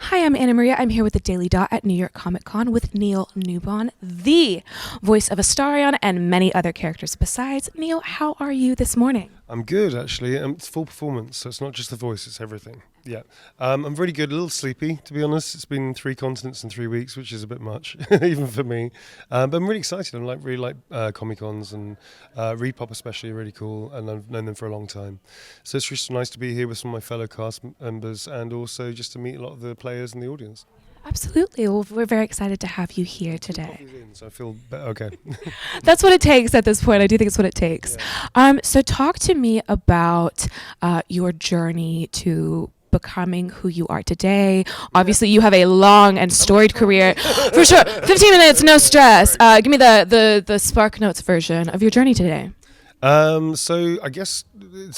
Hi, I'm Anna Maria. I'm here with the Daily Dot at New York Comic Con with Neil Newbon, the voice of Astarion and many other characters besides. Neil, how are you this morning? I'm good, actually. It's full performance, so it's not just the voice, it's everything. Yeah. I'm really good, a little sleepy, to be honest. It's been 3 continents in 3 weeks, which is a bit much, even for me. But I'm really excited. I really like Comic-Cons, and ReedPop especially are really cool, and I've known them for a long time. So it's just nice to be here with some of my fellow cast members, and also just to meet a lot of the players in the audience. Absolutely. Well, we're very excited to have you here today. Coffee's in, so I feel okay. That's what it takes at this point. I do think it's what it takes. Yeah. So talk to me about your journey to becoming who you are today. Obviously, you have a long and storied career. For sure. 15 minutes, no stress. Give me the Spark Notes version of your journey today. So I guess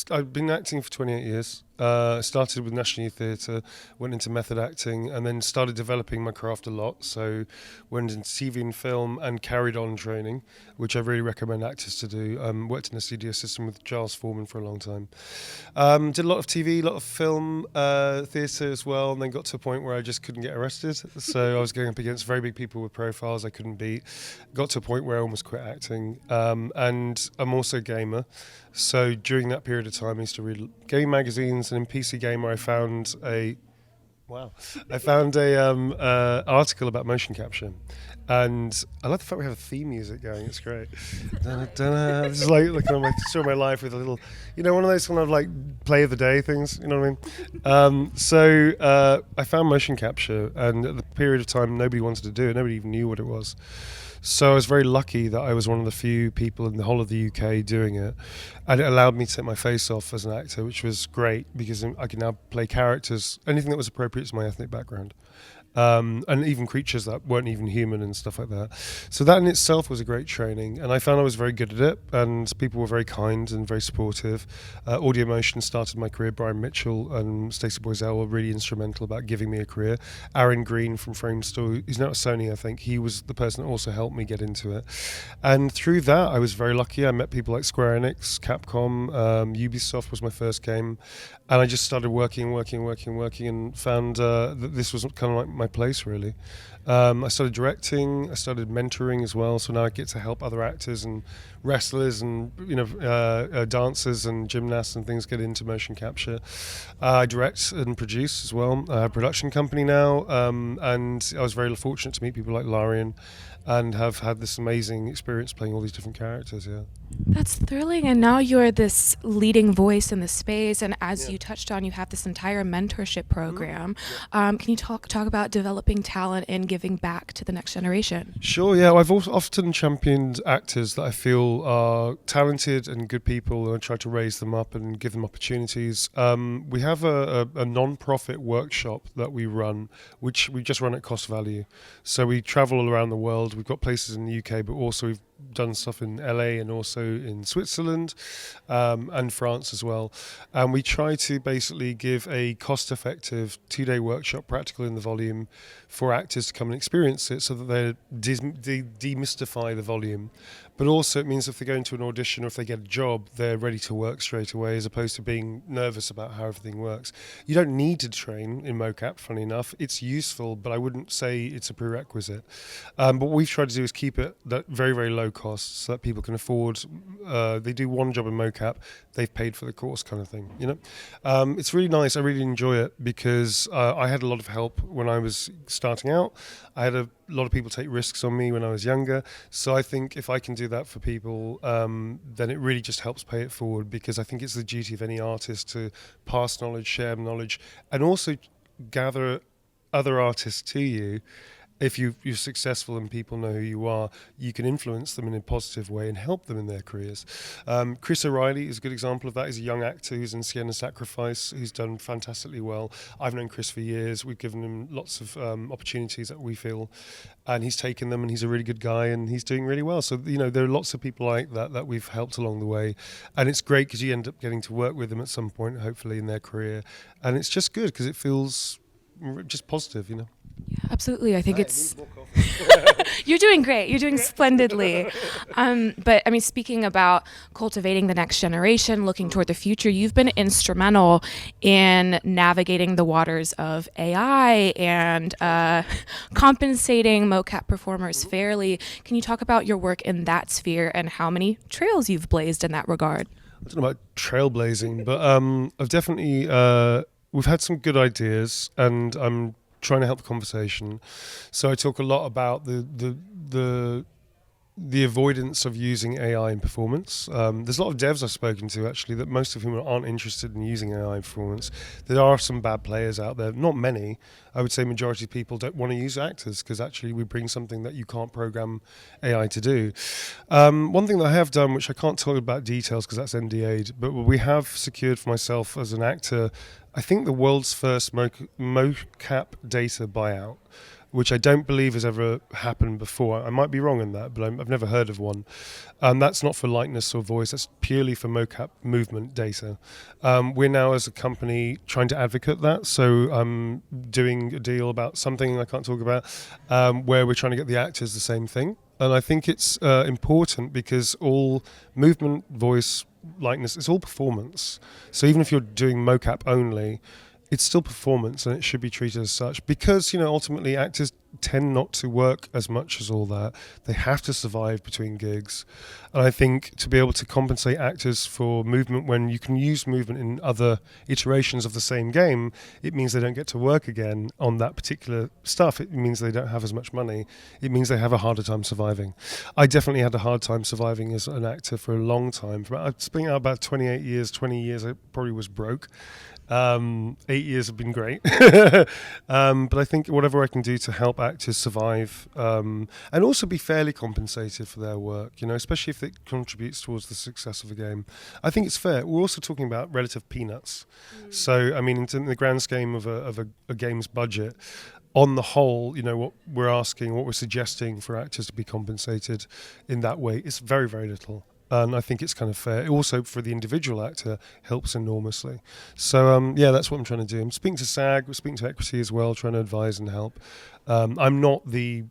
I've been acting for 28 years. Started with National Youth Theatre, went into method acting, and then started developing my craft a lot. So went into TV and film and carried on training, which I really recommend actors to do. Worked in the studio system with Giles Foreman for a long time. Did a lot of TV, a lot of film, theatre as well, and then got to a point where I just couldn't get arrested. So I was going up against very big people with profiles I couldn't beat. Got to a point where I almost quit acting. And I'm also a gamer. So during that period of time, I used to read gaming magazines, and in PC Gamer, I found a article about motion capture, and I like the fact we have a theme music going. It's great. This is like looking at my story of my life with a little, one of those kind of like play of the day things. You know what I mean? So I found motion capture, and at the period of time, nobody wanted to do it. Nobody even knew what it was. So I was very lucky that I was one of the few people in the whole of the UK doing it, and it allowed me to take my face off as an actor, which was great because I can now play characters, anything that was appropriate to my ethnic background. And even creatures that weren't even human and stuff like that. So that in itself was a great training, and I found I was very good at it, and people were very kind and very supportive. Audio Motion started my career. Brian Mitchell and Stacey Boiselle were really instrumental about giving me a career. Aaron Green from Framestore, who's now at Sony, I think, he was the person that also helped me get into it. And through that, I was very lucky. I met people like Square Enix, Capcom, Ubisoft was my first game, and I just started working, and found that this was kind of like my place, really. I started directing, I started mentoring as well, so now I get to help other actors and wrestlers and dancers and gymnasts and things get into motion capture. I direct and produce as well. I have a production company now, and I was very fortunate to meet people like Larian and have had this amazing experience playing all these different characters. That's thrilling, and now you're this leading voice in the space, and as you touched on, you have this entire mentorship program. Can you talk about developing talent and giving back to the next generation? Sure, yeah. I've also often championed actors that I feel are talented and good people, and I try to raise them up and give them opportunities. We have a non-profit workshop that we run, which we just run at cost value. So we travel all around the world. We've got places in the UK, but also we've done stuff in LA and also in Switzerland and France as well. And we try to basically give a cost-effective 2-day workshop, practical in the volume, for actors to come and experience it so that they demystify the volume. But also it means if they go into an audition or if they get a job, they're ready to work straight away, as opposed to being nervous about how everything works. You don't need to train in mocap, funny enough. It's useful, but I wouldn't say it's a prerequisite. But what we've tried to do is keep it that very, very low cost so that people can afford. They do one job in mocap, they've paid for the course, kind of thing. It's really nice. I really enjoy it because I had a lot of help when I was starting out. I had a lot of people take risks on me when I was younger. So I think if I can do that for people, then it really just helps pay it forward, because I think it's the duty of any artist to pass knowledge, share knowledge, and also gather other artists to you. If you're successful and people know who you are, you can influence them in a positive way and help them in their careers. Chris O'Reilly is a good example of that. He's a young actor who's in Sienna Sacrifice, who's done fantastically well. I've known Chris for years. We've given him lots of opportunities that we feel, and he's taken them, and he's a really good guy, and he's doing really well. So, there are lots of people like that we've helped along the way, and it's great because you end up getting to work with them at some point, hopefully in their career, and it's just good because it feels just positive. Absolutely. I think Hey, it's need more coffee. you're doing great. You're doing splendidly. But I mean, speaking about cultivating the next generation, looking toward the future, you've been instrumental in navigating the waters of AI and compensating mocap performers fairly. Can you talk about your work in that sphere and how many trails you've blazed in that regard? I don't know about trailblazing, but I've definitely we've had some good ideas, and I'm trying to help the conversation. So I talk a lot about the avoidance of using AI in performance. There's a lot of devs I've spoken to actually that most of whom aren't interested in using AI in performance. There are some bad players out there, not many. I would say majority of people don't want to use actors because actually we bring something that you can't program AI to do. One thing that I have done, which I can't talk about details because that's NDA'd, but we have secured for myself as an actor, I think the world's first mocap data buyout, which I don't believe has ever happened before. I might be wrong in that, but I've never heard of one. That's not for likeness or voice, that's purely for mocap movement data. We're now, as a company, trying to advocate that. So I'm doing a deal about something I can't talk about, where we're trying to get the actors the same thing. And I think it's important because all movement, voice, likeness, it's all performance. So even if you're doing mocap only, it's still performance and it should be treated as such because, ultimately actors tend not to work as much as all that. They have to survive between gigs. And I think to be able to compensate actors for movement when you can use movement in other iterations of the same game, it means they don't get to work again on that particular stuff. It means they don't have as much money. It means they have a harder time surviving. I definitely had a hard time surviving as an actor for a long time. I've spent out about 28 years, 20 years, I probably was broke. 8 years have been great. But I think whatever I can do to help actors survive and also be fairly compensated for their work, especially if it contributes towards the success of a game, I think it's fair. We're also talking about relative peanuts. So, I mean, in the grand scheme of a game's budget, on the whole, what we're asking, what we're suggesting for actors to be compensated in that way is very, very little. And I think it's kind of fair. It also, for the individual actor, helps enormously. So, that's what I'm trying to do. I'm speaking to SAG, we're speaking to Equity as well, trying to advise and help. I'm not the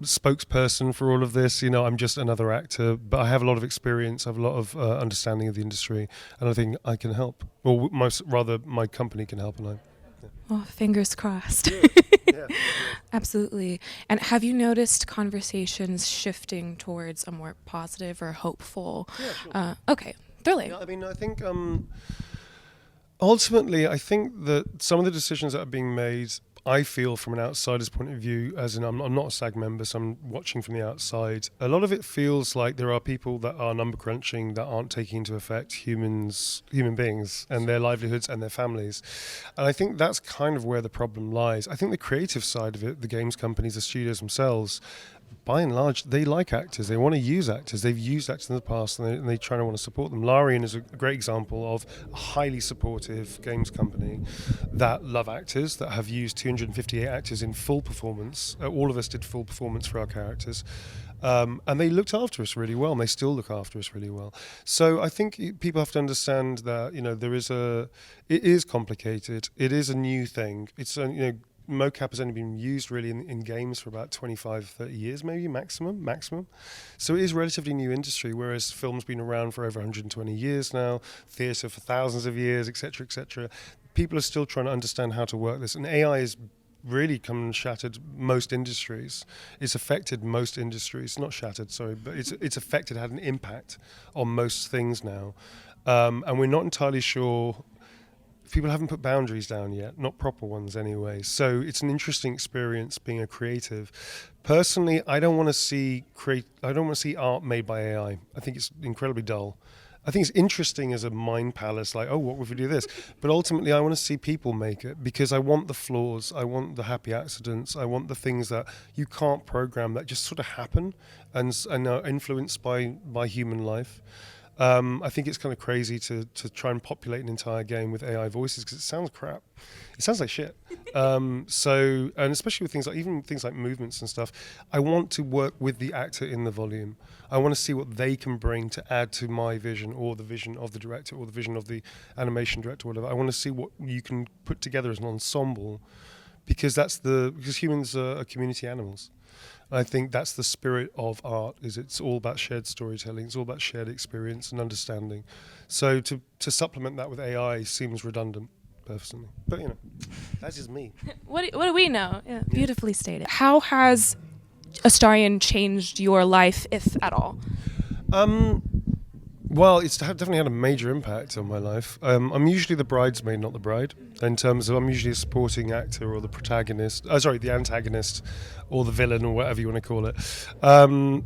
spokesperson for all of this. I'm just another actor, but I have a lot of experience, I have a lot of understanding of the industry, and I think I can help. Or my company can help. Well, fingers crossed. Yeah. Absolutely. And have you noticed conversations shifting towards a more positive or hopeful? Yeah, sure. Okay, thrilling. Yeah, I mean, I think ultimately, I think that some of the decisions that are being made, I feel from an outsider's point of view, as in I'm not a SAG member, so I'm watching from the outside. A lot of it feels like there are people that are number crunching that aren't taking into effect human beings and their livelihoods and their families. And I think that's kind of where the problem lies. I think the creative side of it, the games companies, the studios themselves, by and large, they like actors. They want to use actors. They've used actors in the past, and they try to want to support them. Larian is a great example of a highly supportive games company that love actors, that have used 258 actors in full performance. All of us did full performance for our characters. And they looked after us really well, and they still look after us really well. So I think people have to understand that, it is complicated. It is a new thing. It's mocap has only been used really in games for about 25, 30 years, maybe maximum. So it is a relatively new industry, whereas film's been around for over 120 years now, theatre for thousands of years, etc., etc. People are still trying to understand how to work this, and AI is really come and shattered most industries. It's affected most industries, not shattered, sorry, but it's affected, had an impact on most things now. And we're not entirely sure. People haven't put boundaries down yet, not proper ones anyway. So it's an interesting experience being a creative. Personally, I don't want to see art made by AI. I think it's incredibly dull. I think it's interesting as a mind palace, like, oh, what if we do this? But ultimately, I want to see people make it because I want the flaws, I want the happy accidents, I want the things that you can't program that just sort of happen and are influenced by human life. I think it's kind of crazy to try and populate an entire game with AI voices because it sounds crap. It sounds like shit. And especially with things like movements and stuff, I want to work with the actor in the volume. I want to see what they can bring to add to my vision or the vision of the director or the vision of the animation director or whatever. I want to see what you can put together as an ensemble because humans are community animals. I think that's the spirit of art. It's all about shared storytelling. It's all about shared experience and understanding. So to supplement that with AI seems redundant, personally. But that's just me. What do we know? Yeah, beautifully stated. How has Astarion changed your life, if at all? Well, it's definitely had a major impact on my life. I'm usually the bridesmaid, not the bride, in terms of I'm usually a supporting actor or the protagonist, the antagonist or the villain or whatever you want to call it,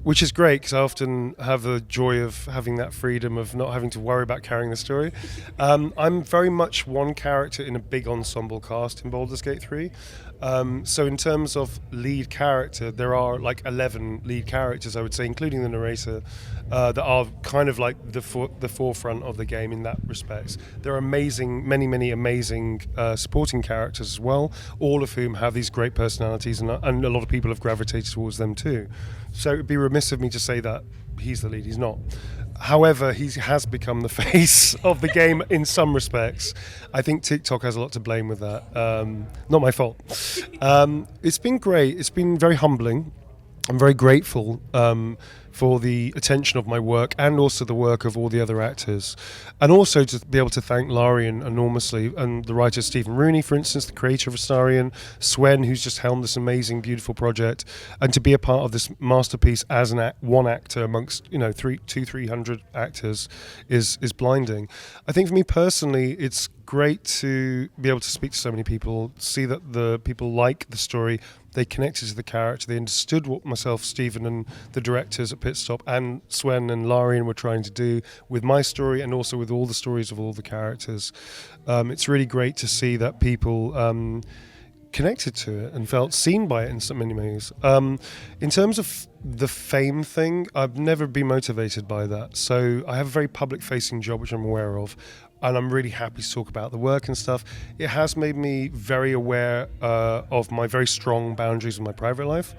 which is great because I often have the joy of having that freedom of not having to worry about carrying the story. I'm very much one character in a big ensemble cast in Baldur's Gate 3. So in terms of lead character, there are like 11 lead characters, I would say, including the narrator, that are kind of like the forefront of the game in that respect. There are many amazing supporting characters as well, all of whom have these great personalities, and a lot of people have gravitated towards them too. So it would be remiss of me to say that he's the lead. He's not. However, he has become the face of the game in some respects. I think TikTok has a lot to blame with that. Not my fault. It's been great. It's been very humbling. I'm very grateful for the attention of my work and also the work of all the other actors. And also to be able to thank Larian enormously, and the writer Stephen Rooney, for instance, the creator of Astarion, Swen, who's just helmed this amazing, beautiful project, and to be a part of this masterpiece as one actor amongst 300 actors is blinding. I think for me personally, it's great to be able to speak to so many people, see that the people like the story, they connected to the character, they understood what myself, Stephen, and the directors at Pitstop and Swen and Larian were trying to do with my story and also with all the stories of all the characters. It's really great to see that people connected to it and felt seen by it in so many ways. In terms of the fame thing, I've never been motivated by that. So I have a very public-facing job, which I'm aware of, and I'm really happy to talk about the work and stuff. It has made me very aware of my very strong boundaries in my private life,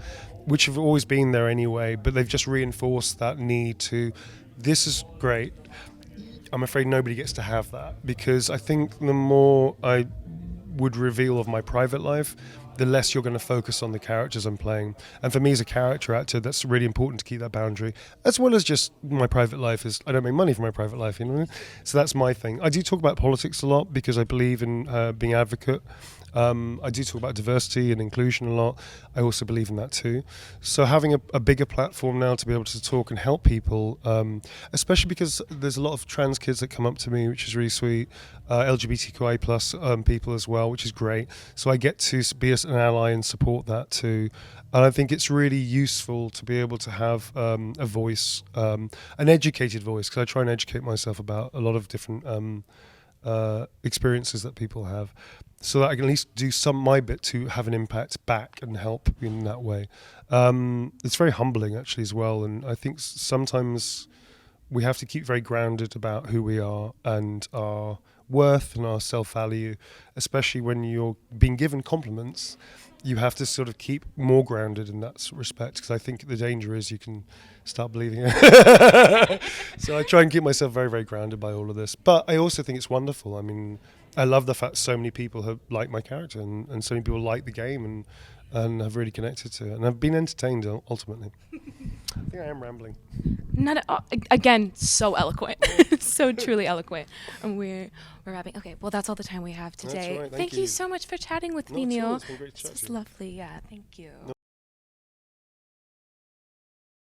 which have always been there anyway, but they've just reinforced that need to, this is great. I'm afraid nobody gets to have that, because I think the more I would reveal of my private life, the less you're going to focus on the characters I'm playing. And for me as a character actor, that's really important to keep that boundary, as well as just my private life is, I don't make money from my private life, So that's my thing. I do talk about politics a lot because I believe in being an advocate. I do talk about diversity and inclusion a lot. I also believe in that too. So having a bigger platform now to be able to talk and help people, especially because there's a lot of trans kids that come up to me, which is really sweet, LGBTQI plus people as well, which is great. So I get to be an ally and support that too. And I think it's really useful to be able to have a voice, an educated voice, because I try and educate myself about a lot of different experiences that people have, so that I can at least do my bit to have an impact back and help in that way. It's very humbling actually as well, and I think sometimes we have to keep very grounded about who we are and our worth and our self-value, especially when you're being given compliments. You have to sort of keep more grounded in that respect, because I think the danger is you can start believing it. So I try and keep myself very, very grounded by all of this. But I also think it's wonderful. I mean, I love the fact so many people have liked my character and so many people like the game and have really connected to it. And I've been entertained ultimately. I think I am rambling. Not at all. Again, so eloquent. So truly eloquent. And we're wrapping. Okay, well, that's all the time we have today. That's right, thank you so much for chatting with me, Neil. It's been great to chat This to was you. lovely. Yeah, thank you.